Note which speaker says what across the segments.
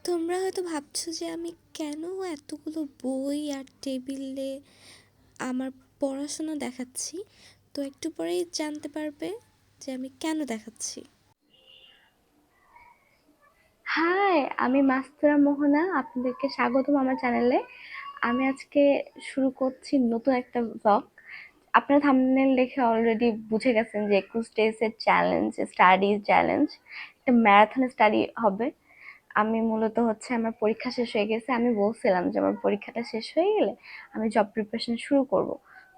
Speaker 1: তোমরা হয়তো ভাবছো যে আমি কেন এতগুলো বই আর টেবিলে আমার পড়াশোনা দেখাচ্ছি, তো একটু পরেই জানতে পারবে যে আমি কেন দেখাচ্ছি।
Speaker 2: হাই, আমি মাস্তুরা মোহনা। আপনাদেরকে স্বাগতম আমার চ্যানেলে। আমি আজকে শুরু করছি নতুন একটা ব্লগ। আপনারা থাম্বনেল দেখে অলরেডি বুঝে গেছেন যে 21 ডেজ এর চ্যালেঞ্জ, স্টাডি চ্যালেঞ্জ, একটা ম্যারাথন স্টাডি হবে। আমি মূলত হচ্ছে আমার পরীক্ষা শেষ হয়ে গেছে। আমি বলছিলাম যে আমার পরীক্ষাটা শেষ হয়ে গেলে আমি জব প্রিপারেশন শুরু করব।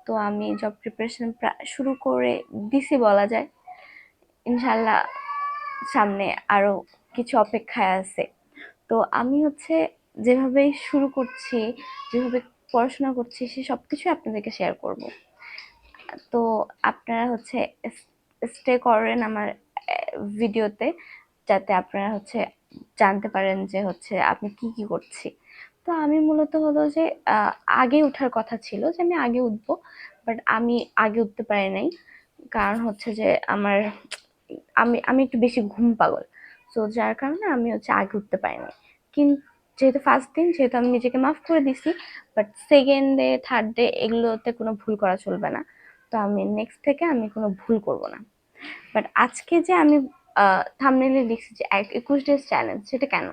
Speaker 2: তো আমি জব প্রিপারেশন শুরু করে দিছি বলা যায়। ইনশাল্লাহ সামনে আরো কিছু অপেক্ষায় আছে। তো আমি হচ্ছে যেভাবে শুরু করছি, যেভাবে পড়াশোনা করছি, সে সবকিছু আপনাদেরকে শেয়ার করব। তো আপনারা হচ্ছে স্টে করেন আমার ভিডিওতে, যাতে আপনারা হচ্ছে জানতে পারেন যে হচ্ছে আমি কি কি করছি। তো আমি মূলত হলো যে আগে ওঠার কথা ছিল যে আমি আগে উঠবো, বাট আমি আগে উঠতে পারি নাই। কারণ হচ্ছে যে আমি আমি একটু বেশি ঘুম পাগল। সো যার কারণে আমি হচ্ছে আগে উঠতে পারিনি। কিন্তু যেহেতু ফার্স্ট দিন, যেহেতু আমি নিজেকে মাফ করে দিছি, but second day, third day এগুলোতে কোনো ভুল করা চলবে না। তো আমি নেক্সট থেকে আমি কোনো ভুল করব না। বাট আজকে যে আমি থাম্বনেইলে লিখছি যে 21 ডেজ চ্যালেঞ্জ, সেটা কেন?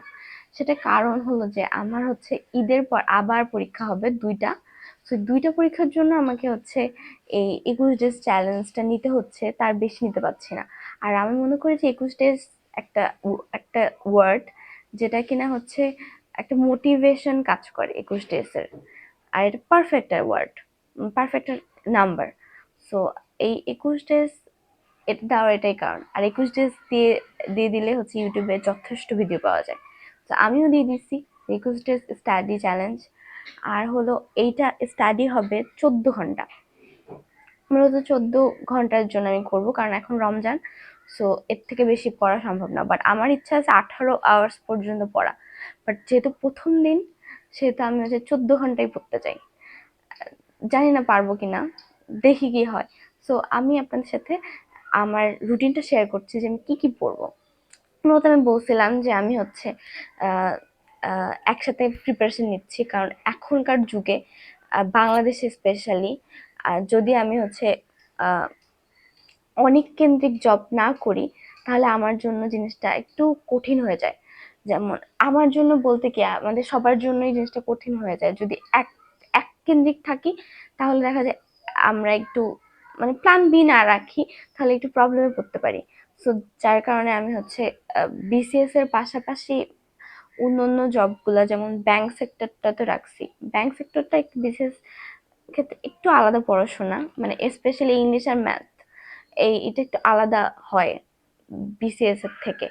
Speaker 2: সেটা কারণ হলো যে আমার হচ্ছে ঈদের পর আবার পরীক্ষা হবে দুইটা। তো দুইটা পরীক্ষার জন্য আমাকে হচ্ছে এই 21 ডেজ চ্যালেঞ্জটা নিতে হচ্ছে, তার বেশি নিতে পারছি না। আর আমি মনে করি যে 21 ডেজ একটা একটা ওয়ার্ড, যেটা কিনা হচ্ছে একটা মোটিভেশন কাজ করে 21 ডেজের। আর এটা perfect word, perfect number. So এই 21 ডেজ এটা দেওয়ার এটাই কারণ। আর 21 ডেজ দিয়ে দিয়ে দিলে হচ্ছে ইউটিউবে যথেষ্ট ভিডিও পাওয়া যায়। তো আমিও দিয়ে দিচ্ছি 21 ডেজ স্টাডি চ্যালেঞ্জ। আর হলো এইটা স্টাডি হবে 14 ঘন্টা। মূলত 14 ঘন্টার জন্য আমি করব, কারণ এখন রমজান। সো এর থেকে বেশি পড়া সম্ভব না, বাট আমার ইচ্ছা আছে 18 আওয়ার্স পর্যন্ত পড়া। বাট যেহেতু প্রথম দিন, সেহেতু আমি হচ্ছে 14 ঘন্টাই পড়তে চাই। জানি না পারবো কিনা, দেখি কি হয়। সো আমি আপনাদের সাথে আমার রুটিনটা শেয়ার করছি যে আমি কি কি পড়বো। মূলত আমি বলছিলাম যে আমি হচ্ছে একসাথে প্রিপারেশন নিচ্ছি, কারণ এখনকার যুগে বাংলাদেশে স্পেশালি যদি আমি হচ্ছে আহ, অনেক কেন্দ্রিক জব না করি, তাহলে আমার জন্য জিনিসটা একটু কঠিন হয়ে যায়। যেমন আমার জন্য বলতে কি, আমাদের সবার জন্যই জিনিসটা কঠিন হয়ে যায় যদি এক এক কেন্দ্রিক থাকি। তাহলে দেখা যায় আমরা একটু মানে প্ল্যান বি না রাখি, তাহলে একটু প্রবলেমে পড়তে পারি। সো যার কারণে আমি হচ্ছে বিসিএস এর পাশাপাশি অন্যান্য জবগুলা, যেমন ব্যাংক সেক্টরটাতে রাখছি। ব্যাংক সেক্টরটা একটু বিসিএস ক্ষেত্রে একটু আলাদা পড়াশোনা, মানে স্পেশালি ইংলিশ আর ম্যাথ, এটা একটু আলাদা হয় বিসিএস এর থেকে।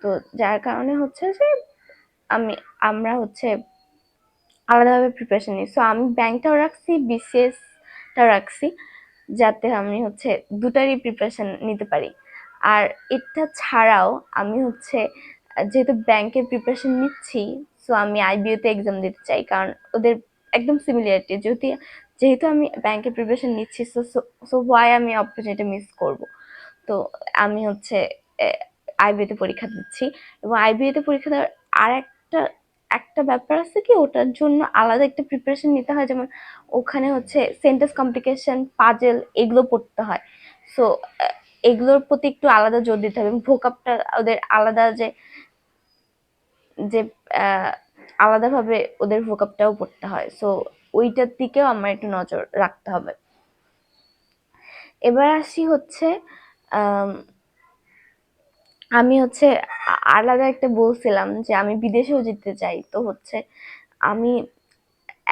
Speaker 2: তো যার কারণে হচ্ছে যে আমি আমরা হচ্ছে আলাদাভাবে প্রিপারেশন নিই। সো আমি ব্যাংকটাও রাখছি, বিসিএসটাও রাখছি, যাতে আমি হচ্ছে দুটারই প্রিপারেশন নিতে পারি। আর এটা ছাড়াও আমি হচ্ছে যেহেতু ব্যাংকের প্রিপারেশন নিচ্ছি, সো আমি আইবিওতে এক্সাম দিতে চাই, কারণ ওদের একদম সিমিলারিটি। যেহেতু যেহেতু আমি ব্যাংকের প্রিপারেশন নিচ্ছি, সো সো হোয়াই আমি অপরচুনিটি মিস করব। তো আমি হচ্ছে আইবিএতে পরীক্ষা দিচ্ছি। এবং আইবিএতে পরীক্ষা দেওয়ার আর একটা একটা ব্যাপার আছে কি, ওটার জন্য আলাদা একটা প্রিপারেশন নিতে হয়। যেমন ওখানে হচ্ছে সেন্টেন্স কমপ্লিকেশন, পাজেল, এগুলো পড়তে হয়। সো এগুলোর প্রতি একটু আলাদা জোর দিতে হবে। ভোকাবটা ওদের আলাদা, যে যে আহ, আলাদাভাবে ওদের ভোকাবটাও পড়তে হয়। সো ওইটার দিকেও আমার একটু নজর রাখতে হবে। এবার আসি হচ্ছে আম, আমি হচ্ছে আলাদা একটা বলছিলাম যে আমি বিদেশেও যেতে চাই। তো হচ্ছে আমি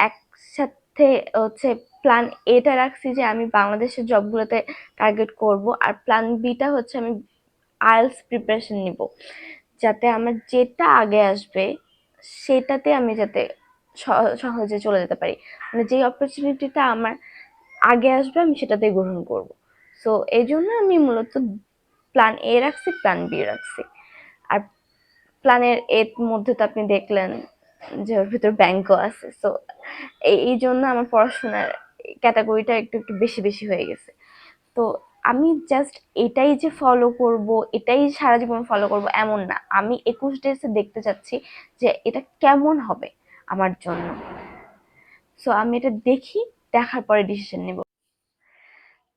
Speaker 2: একসাথে হচ্ছে প্ল্যান এটা রাখছি যে আমি বাংলাদেশের জবগুলোতে টার্গেট করব, আর প্ল্যান বিটা হচ্ছে আমি আইএলটিএস প্রিপারেশন নিব, যাতে আমার যেটা আগে আসবে সেটাতে আমি যাতে সহজে চলে যেতে পারি। মানে যে অপরচুনিটিটা আমার আগে আসবে আমি সেটাতেই গ্রহণ করব। সো এই জন্য আমি মূলত প্ল্যান এ রাখছি, প্ল্যান বি রাখছি। আর প্ল্যানের এর মধ্যে তো আপনি দেখলেন যে ওর ভিতর ব্যাংকও আছে। সো এই জন্য আমার পড়াশোনার ক্যাটাগরিটা একটু একটু বেশি বেশি হয়ে গেছে। তো আমি জাস্ট এটাই যে ফলো করব, এটাই সারা জীবন ফলো করব এমন না। আমি 21 ডেজে দেখতে চাচ্ছি যে এটা কেমন হবে আমার জন্য। সো আমি এটা দেখি, দেখার পরে ডিসিশন নেব।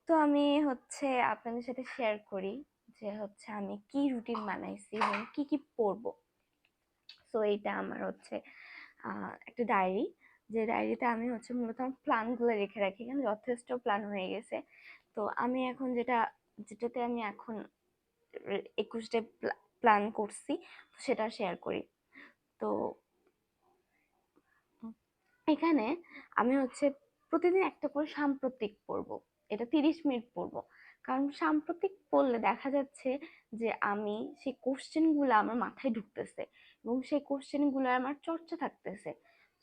Speaker 2: তো আমি হচ্ছে আপনাদের সাথে শেয়ার করি যে হচ্ছে আমি কি রুটিন বানাইছি এবং কি কি পড়বো। সো এইটা আমার হচ্ছে একটা ডায়েরি, যে ডায়েরিতে আমি হচ্ছে মূলত আমার প্ল্যানগুলো রেখে রাখি, এখানে যথেষ্ট প্ল্যান হয়ে গেছে। তো আমি এখন যেটাতে আমি এখন 21 ডে প্ল্যান করছি, তো সেটা শেয়ার করি। তো এখানে আমি হচ্ছে প্রতিদিন একটা করে সাম্প্রতিক পড়বো, এটা 30 মিনিট পড়বো। কারণ সাম্প্রতিক পড়লে দেখা যাচ্ছে যে আমি সেই কোশ্চেন গুলো আমার মাথায় ঢুকতেছে এবং সেই কোশ্চেন গুলো আমার চর্চা থাকতেছে।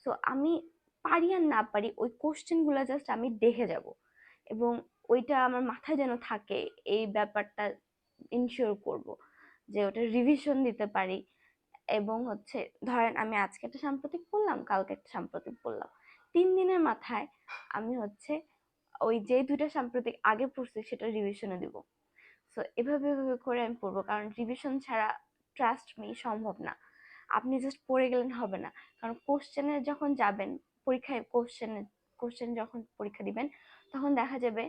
Speaker 2: সো আমি পারি আর না পারি ওই কোশ্চেন গুলো জাস্ট আমি দেখে যাব এবং ওইটা আমার মাথায় যেন থাকে, এই ব্যাপারটা ইনশিওর করব যে ওটা রিভিশন দিতে পারি। এবং হচ্ছে ধরেন আমি আজকে একটা সাম্প্রতিক পড়লাম, কালকে একটা সাম্প্রতিক পড়লাম, 3 দিনের মাথায় আমি হচ্ছে ওই যে দুইটা সাম্প্রতিক আগে পড়ছি সেটা রিভিশনে দিব। সো এভাবে এভাবে করে আমি পড়বো, কারণ রিভিশন ছাড়া ট্রাস্ট মি সম্ভব না। আপনি জাস্ট পড়ে গেলেন হবে না, কারণ কোশ্চেনে যখন যাবেন, পরীক্ষায় কোশ্চেন যখন পরীক্ষা দিবেন, তখন দেখা যাবে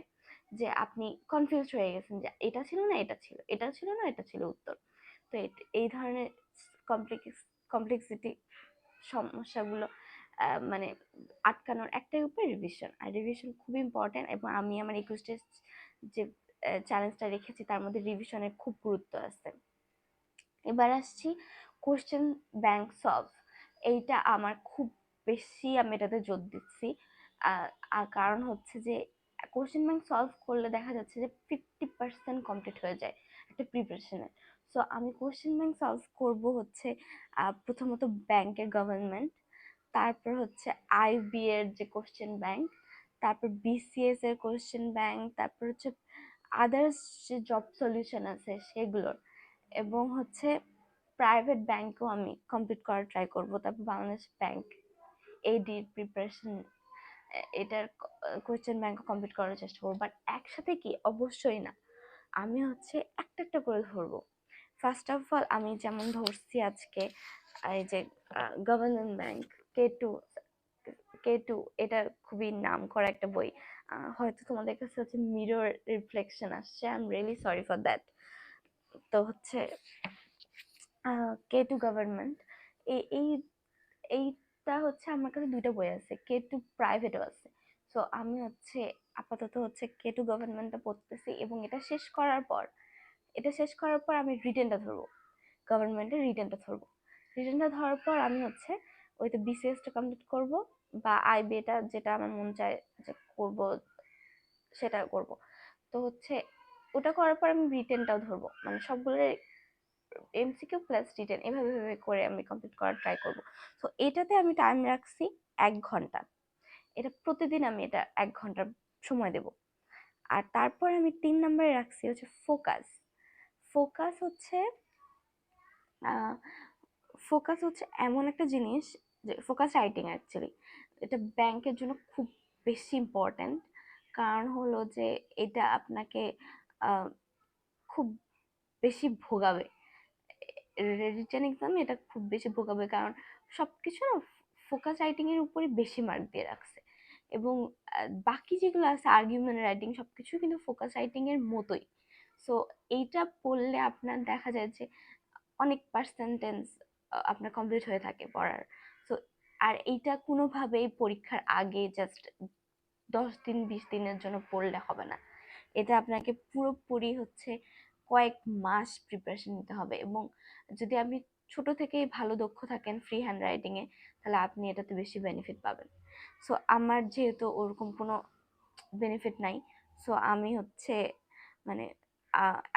Speaker 2: যে আপনি কনফিউজ হয়ে গেছেন যে এটা ছিল না এটা ছিল, এটা ছিল না এটা ছিল উত্তর। তো এই ধরনের কমপ্লেক্সিটি সমস্যাগুলো মানে আটকানোর একটাই উপায় রিভিশন। আর রিভিশন খুব ইম্পর্টেন্ট, এবং আমি আমার 21 ডে যে চ্যালেঞ্জটা রেখেছি তার মধ্যে রিভিশনের খুব গুরুত্ব আছে। এবার আসছি কোশ্চেন ব্যাংক সলভ। এইটা আমার খুব বেশি, আমি এটাতে জোর দিচ্ছি। আর কারণ হচ্ছে যে কোশ্চেন ব্যাংক সলভ করলে দেখা যাচ্ছে যে 50% কমপ্লিট হয়ে যায় একটা প্রিপারেশনে। সো আমি কোশ্চেন ব্যাংক সলভ করব হচ্ছে প্রথমত ব্যাংকের গভর্নমেন্ট, তারপর হচ্ছে আইবি এর যে কোশ্চেন ব্যাংক, তারপর বিসিএস এর কোশ্চেন ব্যাংক, তারপর হচ্ছে আদার্স যে জব সলিউশন আছে সেগুলোর, এবং হচ্ছে প্রাইভেট ব্যাংকও আমি কমপ্লিট করার ট্রাই করব। তারপর বাংলাদেশ ব্যাংক এডি প্রিপারেশন, এটার কোয়েশ্চেন ব্যাংকও কমপ্লিট করার চেষ্টা করবো। বাট একসাথে কি, অবশ্যই না। আমি হচ্ছে একটা একটা করে ধরবো। ফার্স্ট অফ অল আমি যেমন ধরছি আজকে এই যে গভর্নমেন্ট ব্যাংক K2, K2 এটা খুবই নাম করা একটা বই। হয়তো তোমাদের কাছে হচ্ছে মিরর রিফ্লেকশন আসছে, I am really sorry for that. তো হচ্ছে K2 গভর্নমেন্ট, এই এই এইটা হচ্ছে আমার কাছে দুইটা বই আছে, K2 প্রাইভেটও আছে। সো আমি হচ্ছে আপাতত হচ্ছে K2 গভর্নমেন্টটা পড়তেছি, এবং এটা শেষ করার পর আমি রিটেনটা ধরবো, গভর্নমেন্টের রিটেনটা ধরবো। রিটেনটা ধরার পর আমি হচ্ছে ওইটা বিসিএসটা কমপ্লিট করব, বা আইবিটা যেটা আমার মন চায় যে করব সেটা করব। তো হচ্ছে ওটা করার পর আমি রিটেনটাও ধরবো, মানে সবগুলো এমসিকিউ প্লাস রিটেন এভাবে এভাবে করে আমি কমপ্লিট করার ট্রাই করব। তো এটাতে আমি টাইম রাখছি 1 ঘন্টা। এটা প্রতিদিন আমি এটা 1 ঘন্টা সময় দেব। আর তারপর আমি 3 নম্বরে রাখছি হচ্ছে ফোকাস। ফোকাস হচ্ছে ফোকাস হচ্ছে এমন একটা জিনিস, যে ফোকাস রাইটিং অ্যাকচুয়ালি এটা ব্যাংকের জন্য খুব বেশি ইম্পর্ট্যান্ট। কারণ হলো যে এটা আপনাকে আহ, খুব বেশি ভোগাবে, রিটেন এক্সামে এটা খুব বেশি ভোগাবে, কারণ সবকিছু না ফোকাস রাইটিং এর উপরে বেশি মার্ক দিয়ে রাখছে। এবং বাকি যেগুলো আছে আর্গুমেন্ট রাইটিং সবকিছু কিন্তু ফোকাস রাইটিং এর মতোই। সো এইটা পড়লে আপনার দেখা যায় যে অনেক পার্সেন্টেজ আপনার কমপ্লিট হয়ে থাকে পড়ার। সো আর এইটা কোনোভাবেই পরীক্ষার আগে জাস্ট 10 দিন 20 দিনের জন্য পড়লে হবে না, এটা আপনাকে পুরোপুরি হচ্ছে কয়েক মাস প্রিপারেশন নিতে হবে। এবং যদি আপনি ছোট থেকেই ভালো দক্ষ থাকেন ফ্রি হ্যান্ড রাইটিং এ, তাহলে আপনি এটাতে বেশি বেনিফিট পাবেন। সো আমার যেহেতু ওরকম কোনো বেনিফিট নাই, সো আমি হচ্ছে মানে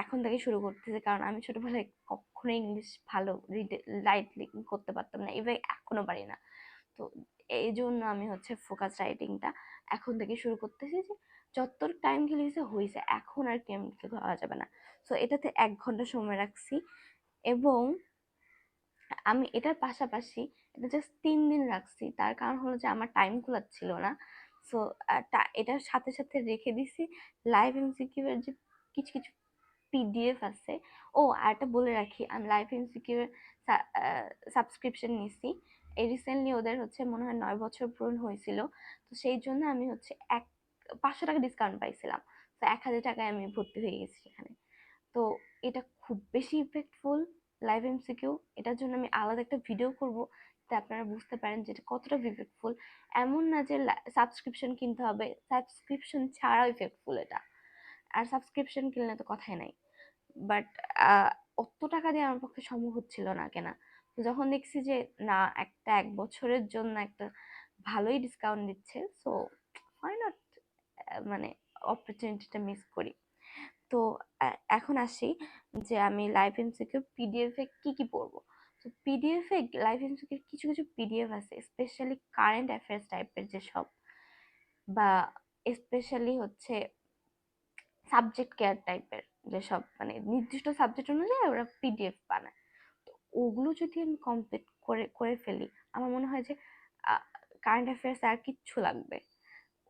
Speaker 2: এখন থেকে শুরু করতেছি, কারণ আমি ছোটবেলায় কখনো ইংলিশ ভালো রাইটলি করতে পারতাম না, এবার এখনো পারি না। তো এই জন্য আমি হচ্ছে ফোকাস রাইটিংটা এখন থেকে শুরু করতেছি, যে যত টাইম খেলেছে হয়েছে, এখন আর কেমকে করা যাবে না। সো এটাতে 1 ঘন্টা সময় রাখছি। এবং আমি এটার পাশাপাশি এটা জাস্ট 3 দিন রাখছি, তার কারণ হলো যে আমার টাইম কুলাচ্ছিল না। সো এটার সাথে সাথে রেখে দিছি লাইভ এমসিকিউ এর যে কিছু কিছু পিডিএফ আছে। ও আর একটা বলে রাখি, আমি লাইফ ইনসিকিউর সাবস্ক্রিপশন নিছি। এই রিসেন্টলি ওদের হচ্ছে মনে হয় 9 বছর পূরণ হয়েছিল, তো সেই জন্য আমি হচ্ছে 500 টাকা ডিসকাউন্ট পাইছিলাম। তো 1000 টাকায় আমি ভর্তি হয়ে গেছি সেখানে। তো এটা খুব বেশি ইফেক্টফুল লাইভ এমসিকিউ। এটার জন্য আমি আলাদা একটা ভিডিও করব, যাতে আপনারা বুঝতে পারেন যে এটা কতটা ইফেক্টফুল। এমন না যে সাবস্ক্রিপশন কিনতে হবে, সাবস্ক্রিপশন ছাড়াও ইফেক্টফুল এটা। আর সাবস্ক্রিপশন কিনলে তো কথাই নাই। বাট অত টাকা দিয়ে আমার পক্ষে সম্ভব হচ্ছিল না কেনা। তো যখন দেখছি যে না, একটা 1 বছরের জন্য একটা ভালোই ডিসকাউন্ট দিচ্ছে, সো হোয়াই নট, মানে অপরচুনিটিটা মিস করি। তো এখন আসি যে আমি লাইভ এমসিকিউ পিডিএফ এ কি কি পড়বো। তো পিডিএফ এ লাইভ এমসিকিউ কিছু কিছু পিডিএফ আছে স্পেশালি কারেন্ট অ্যাফেয়ার্স টাইপের যেসব, বা স্পেশালি হচ্ছে সাবজেক্ট কেয়ার টাইপের যেসব, মানে নির্দিষ্ট সাবজেক্ট অনুযায়ী ওরা পিডিএফ বানায়। তো ওগুলো যদি আমি কমপ্লিট করে করে ফেলি, আমার মনে হয় যে কারেন্ট অ্যাফেয়ার্স আর কিচ্ছু লাগবে,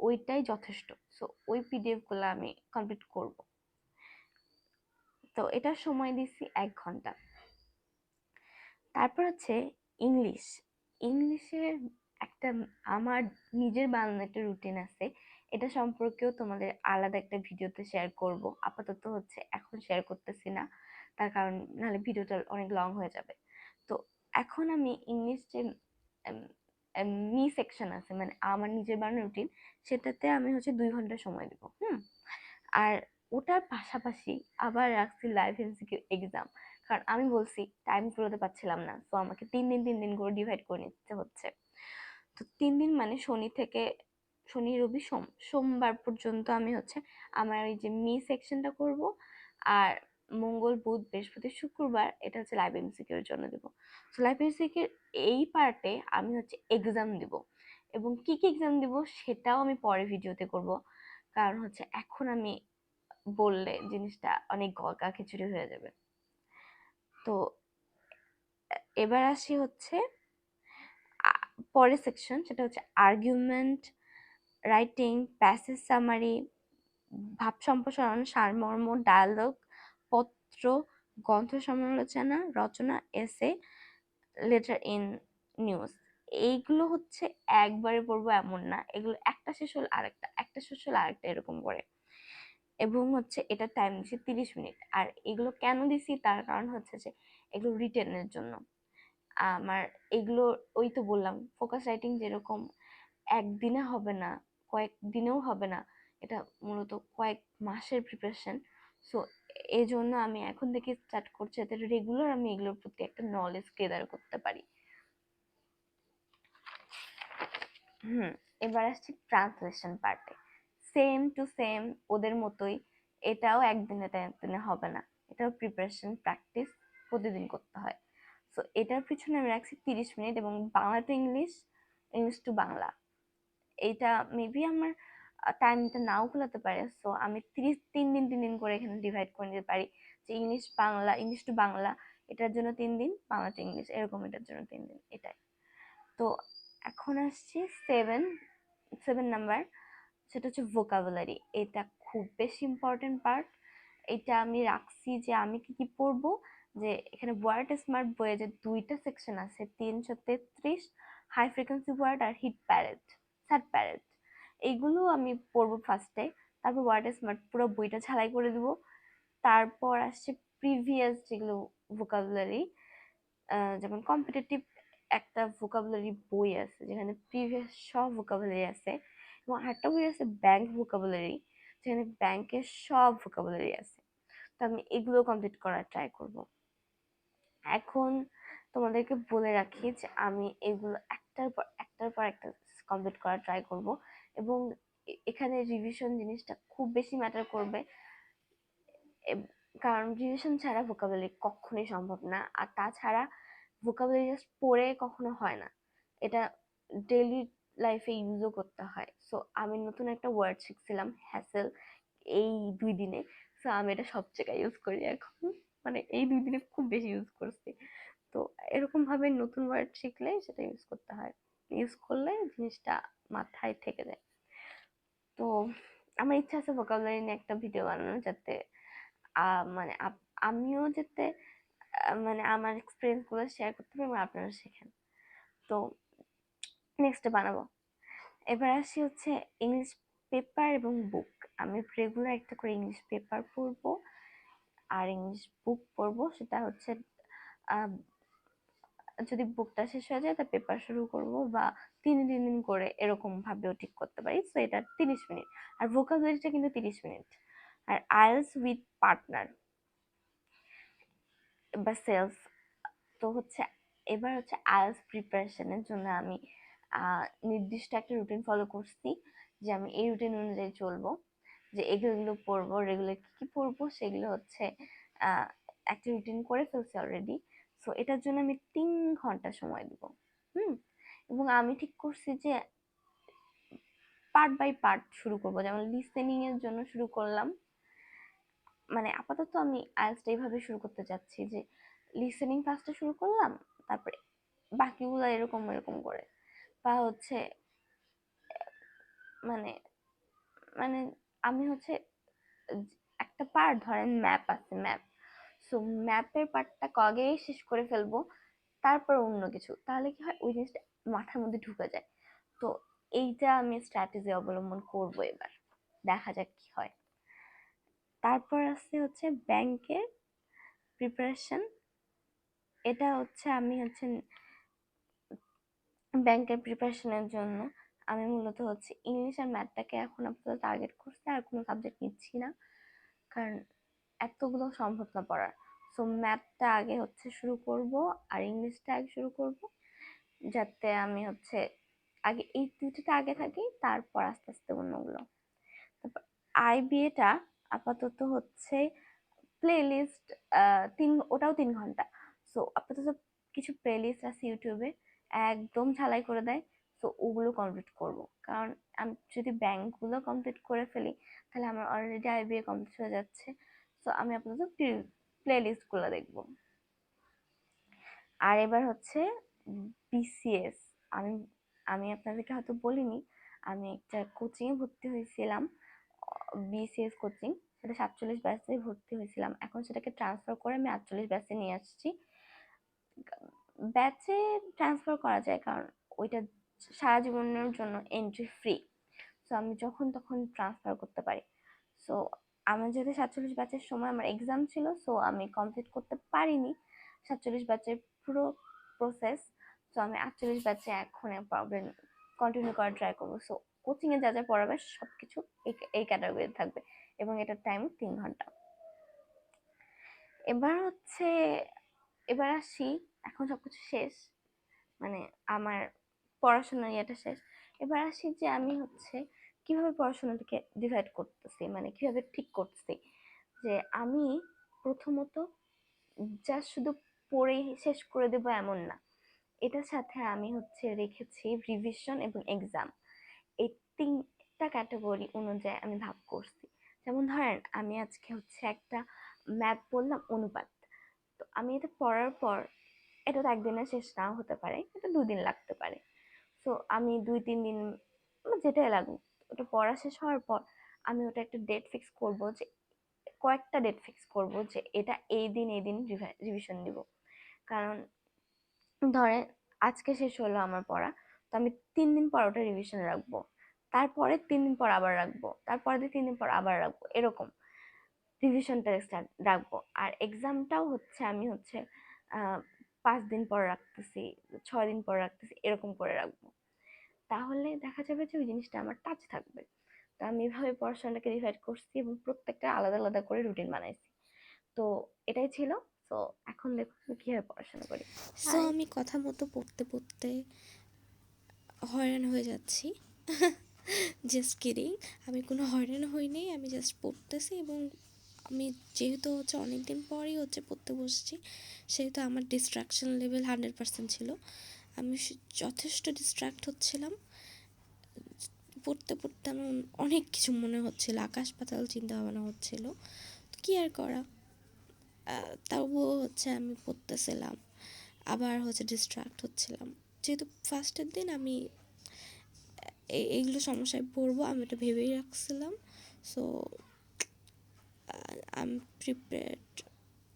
Speaker 2: ওইটাই যথেষ্ট। সো ওই পিডিএফ গুলো আমি কমপ্লিট করব। তো এটার সময় দিচ্ছি 1 ঘন্টা। তারপর হচ্ছে ইংলিশ। ইংলিশের একটা আমার নিজের বানানো একটা রুটিন আছে, এটা সম্পর্কেও তোমাদের আলাদা একটা ভিডিওতে শেয়ার করব। আপাতত হচ্ছে এখন শেয়ার করতেছি না, তার কারণ নাহলে ভিডিওটা অনেক লং হয়ে যাবে। তো এখন আমি ইংলিশ যে মি সেকশন আছে, মানে আমার নিজের বানানো রুটিন, সেটাতে আমি হচ্ছে 2 ঘন্টা সময় দিব। আর ওটার পাশাপাশি আবার রাখছি লাইভ এমসিকিউ এক্সাম, কারণ আমি বলছি টাইম কুলাতে পারছিলাম না, তো আমাকে 3 দিন করে ডিভাইড করে নিতে হচ্ছে। তো 3 দিন মানে শনি রবি সোমবার পর্যন্ত আমি হচ্ছে আমার এই যে মি সেকশনটা করব। আর মঙ্গল বুধ বৃহস্পতি শুক্রবার এটা হচ্ছে লাইভ এমসিকিউ এর জন্য দেবো। তো লাইভ এমসিকিউ এই পার্টে আমি হচ্ছে এক্সাম দিব, এবং কি কি এক্সাম দিব সেটাও আমি পরে ভিডিওতে করব, কারণ হচ্ছে এখন আমি বললে জিনিসটা অনেক গলকা খিচুড়ি হয়ে যাবে। তো এবার আসি হচ্ছে পরের সেকশন, সেটা হচ্ছে আর্গুমেন্ট রাইটিং, প্যাসেজ সামারি, ভাব সম্প্রসারণ, সারমর্ম, ডায়ালগ, পত্র, গ্রন্থ সমালোচনা, রচনা, এসে, লেটার ইন নিউজ। এইগুলো হচ্ছে একবারে পড়বো এমন না, এগুলো একটা শেষ হল আরেকটা, একটা শেষ হল আরেকটা, এরকম করে। এবং হচ্ছে এটা টাইম দিছি 30 মিনিট। আর এগুলো কেন দিছি তার কারণ হচ্ছে যে এগুলো রিটেনের জন্য আমার। এগুলো ওই তো বললাম, ফোকাস রাইটিং যেরকম একদিনে হবে না, কয়েকদিনেও হবে না, এটা মূলত কয়েক মাসের প্রিপারেশন। সো এই জন্য আমি এখন থেকে স্টার্ট করছি, যাতে রেগুলার আমি এগুলোর প্রতি একটা নলেজ গেদার করতে পারি। এবার আসছি ট্রান্সলেশন পার্টে। সেম টু সেম ওদের মতোই, এটাও একদিনে হবে না, এটাও প্রিপারেশন প্র্যাকটিস প্রতিদিন করতে হয়। সো এটার পিছনে আমি রাখছি 30 মিনিট, এবং Bangla to English, English to Bangla. এইটা মেবি আমার টাইমটা নাও খোলাতে পারে, সো আমি 3 দিন করে এখানে ডিভাইড করে নিতে পারি, যে English Bangla, English to Bangla এটার জন্য 3 দিন, বাংলা টু ইংলিশ এরকম এটার জন্য 3 দিন, এটাই। তো এখন আসছি 7 নাম্বার, সেটা হচ্ছে ভোকাবুলারি। এটা খুব বেশি ইম্পর্টেন্ট পার্ট। এটা আমি রাখছি যে আমি কি কি পড়বো, যে এখানে ওয়ার্ড স্মার্ট বইয়ে যে 2টা সেকশন আছে, 333 হাই ফ্রিকোয়েন্সি ওয়ার্ড আর হিট প্যারেড, স্যাট প্যারেড, এইগুলো আমি পড়বো ফার্স্টে। তারপর ওয়ার্ড স্মার্ট পুরো বইটা ঝালাই করে দিব। তারপর আসছে প্রিভিয়াস যেগুলো ভোকাবুলারি, যেমন কম্পিটিটিভ একটা ভোকাবুলারি বই আছে যেখানে প্রিভিয়াস সব ভোকাবুলারি আছে, এবং আরেকটা বই আছে ব্যাংক ভোকাবুলারি, যেখানে ব্যাংকের সব ভোকাবুলারি আছে। তো আমি এগুলো কমপ্লিট করার ট্রাই করব। এখন তোমাদেরকে বলে রাখি যে আমি এগুলো একটার পর একটা কমপ্লিট করার ট্রাই করব, এবং এখানে রিভিশন জিনিসটা খুব বেশি ম্যাটার করবে, কারণ রিভিশন ছাড়া ভোকাবুলারি কখনোই সম্ভব না। আর তাছাড়া ভোকাবুলারি জাস্ট পড়ে কখনো হয় না, এটা ডেইলি লাইফে ইউজও করতে হয়। সো আমি নতুন একটা ওয়ার্ড শিখছিলাম, হ্যাসেল, এই 2 দিনে। সো আমি এটা সব জায়গায় ইউজ করি এখন, মানে এই 2 দিনে খুব বেশি ইউজ করছি। তো এরকম ভাবে নতুন ওয়ার্ড শিখলে সেটা ইউজ করতে হয়, ইউজ করলে জিনিসটা মাথায় থেকে যায়। তো আমার ইচ্ছা আছে ভোকাবুলারি নিয়ে একটা ভিডিও বানানো, যাতে মানে আমিও যাতে মানে আমার এক্সপিরিয়েন্সগুলো শেয়ার করতে পারি এবং আপনারা শেখেন। তো নেক্সটে বানাবো। এবার আসি হচ্ছে ইংলিশ পেপার এবং বুক। আমি রেগুলার একটা করে ইংলিশ পেপার পড়বো আর ইংলিশ বুক পড়বো। সেটা হচ্ছে যদি বুকটা শেষ হয়ে যায় তা পেপার শুরু করব, বা 3 দিন করে এরকম ভাবেও ঠিক করতে পারি। সো এটা 30 মিনিট, আর ভোকাবুলারিটা কিন্তু 30 মিনিট। আর আইএলটিএস উইথ পার্টনার বা সেলস, তো হচ্ছে এবার হচ্ছে আইএলটিএস প্রিপারেশনের জন্য আমি নির্দিষ্ট একটা রুটিন ফলো করছি, যে আমি এই রুটিন অনুযায়ী চলবো, যে এগুলো পড়বো, রেগুলার কি কি পড়বো সেগুলো হচ্ছে একটা রুটিন করে ফেলছি অলরেডি। সো এটার জন্য আমি 3 ঘন্টা সময় দিব। এবং আমি ঠিক করছি যে পার্ট বাই পার্ট শুরু করব। যেমন লিসেনিং এর জন্য শুরু করলাম, মানে আপাতত আমি আইএলটিএস এইভাবে শুরু করতে চাচ্ছি যে লিসেনিং ফার্স্টে শুরু করলাম, তারপরে বাকিগুলো এরকম এরকম করে, বা হচ্ছে মানে মানে আমি হচ্ছে একটা পার্ট, ধরেন ম্যাপ আছে, ম্যাপ, সো ম্যাপের পার্টটা আগেই শেষ করে ফেলবো, তারপর অন্য কিছু, তাহলে কি হয় ওই জিনিসটা মাথার মধ্যে ঢুকে যায়। তো এইটা আমি স্ট্র্যাটেজি অবলম্বন করব এবার, দেখা যাক কি হয়। তারপর আছে হচ্ছে ব্যাংকের প্রিপারেশন। এটা হচ্ছে আমি হচ্ছে ব্যাংকের প্রিপারেশনের জন্য আমি মূলত হচ্ছে ইংলিশ আর ম্যাথটাকে এখন আপাতত টার্গেট করছি, আর কোনো সাবজেক্ট নিচ্ছি না, কারণ এতগুলো সম্ভব না পড়ার। সো ম্যাথটা আগে হচ্ছে শুরু করব, আর ইংলিশটা আগে শুরু করব, যাতে আমি হচ্ছে আগে এই দুটোটা আগে থাকি, তারপর আস্তে আস্তে অন্যগুলো। তারপর আইবিএটা আপাতত হচ্ছে প্লে লিস্ট, ওটাও 3 ঘন্টা। সো আপাতত কিছু প্লে লিস্ট আছে ইউটিউবে, একদম ঝালাই করে দেয়। সো ওগুলো কমপ্লিট করব, কারণ আমি যদি ব্যাংকগুলো কমপ্লিট করে ফেলি তাহলে আমার অলরেডি আইবিএ কমপ্লিট হয়ে যাচ্ছে। সো আমি আপাতত প্লে লিস্টগুলো দেখবো। আর এবার হচ্ছে বিসিএস। আমি আমি আপনাদেরকে হয়তো বলিনি, আমি একটা কোচিংয়ে ভর্তি হয়েছিলাম, বিসিএস কোচিং। সেটা 47 ব্যাচে ভর্তি হয়েছিলাম, এখন সেটাকে ট্রান্সফার করে আমি 48 ব্যাচে নিয়ে আসছি। ব্যাচে ট্রান্সফার করা যায়, কারণ ওইটা সারা জীবনের জন্য এন্ট্রি ফ্রি। সো আমি যখন তখন ট্রান্সফার করতে পারি। সো আমার যেহেতু 47 ব্যাচের সময় আমার এক্সাম ছিল, সো আমি কমপ্লিট করতে পারিনি 47 ব্যাচের পুরো প্রসেস। সো আমি 48 ব্যাচে এখন প্রবলেম কন্টিনিউ করার ট্রাই করবো। সো কোচিংয়ে যা যা পড়াবে সব কিছু এই ক্যাটাগরিতে থাকবে, এবং এটার টাইম 3 ঘন্টা। এবার হচ্ছে এবার আসি, এখন সবকিছু শেষ, মানে আমার পড়াশোনার ইয়েটা শেষ। এবার আসি যে আমি হচ্ছে কিভাবে পড়াশোনাটাকে ডিভাইড করতেছি, মানে কিভাবে ঠিক করতেছি। যে আমি প্রথমত জাস্ট শুধু পড়েই শেষ করে দেবো এমন না, এটার সাথে আমি হচ্ছে রেখেছি রিভিশন এবং এক্সাম। এই 3টা ক্যাটাগরি অনুযায়ী আমি ভাগ করছি। যেমন ধরেন আমি আজকে হচ্ছে একটা ম্যাথ পড়লাম, অনুপাত। তো আমি এটা পড়ার পর, এটা তো একদিনে শেষ নাও হতে পারে, এটা 2 দিন লাগতে পারে। সো আমি 2-3 দিন যেটাই লাগুক, ওটা পড়া শেষ হওয়ার পর আমি ওটা একটা ডেট ফিক্স করব, যে কয়েকটা ডেট ফিক্স করব যে এটা এই দিন রিভিশন দিব। কারণ ধরেন আজকে শেষ হলো আমার পড়া, তো আমি 3 দিন পর ওটা রিভিশন রাখবো, তারপরে 3 দিন পর আবার রাখবো, তারপরে 3 দিন পর আবার রাখবো, এরকম রিভিশনটা স্টার্ট রাখবো। আর এক্সামটাও হচ্ছে আমি হচ্ছে 5 দিন পর রাখতেছি, 6 দিন পর রাখতেছি, এরকম করে রাখবো। তাহলে দেখা যাবে যে ওই জিনিসটা আমার টাচ থাকবে। তো আমি এভাবে পড়াশোনাটাকে ডিভাইড করছি, এবং প্রত্যেকটা আলাদা আলাদা করে রুটিন বানাইছি। তো এটাই ছিল। তো এখন দেখুন আমি কিভাবে পড়াশোনা করি।
Speaker 1: So
Speaker 2: hi.
Speaker 1: আমি কথা মতো পড়তে পড়তে হয়রান হয়ে যাচ্ছি। Just kidding. আমি কোনো হয়রান হইনি, আমি জাস্ট পড়তেছি, এবং আমি যেহেতু হচ্ছে অনেক দিন পরই হচ্ছে পড়তে বসছি, সেহেতু আমার ডিস্ট্রাকশন লেভেল 100% ছিল। আমি যথেষ্ট ডিস্ট্র্যাক্ট হচ্ছিলাম। পড়তে পড়তে আমার অনেক কিছু মনে হচ্ছিল, আকাশ পাতাল চিন্তা ভাবনা হচ্ছিল। তো কী আর করা, তবুও হচ্ছে আমি পড়তেছিলাম, আবার হচ্ছে ডিস্ট্র্যাক্ট হচ্ছিলাম। যেহেতু ফার্স্টের দিন আমি এইগুলো সমস্যায় পড়বো, আমি এটা ভেবেই রাখছিলাম। So I am prepared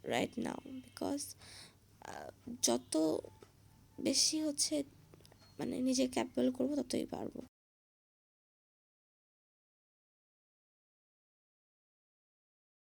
Speaker 1: right now because যত বেশি হচ্ছে মানে নিজে ক্যাপেবল করবো ততই পারবো।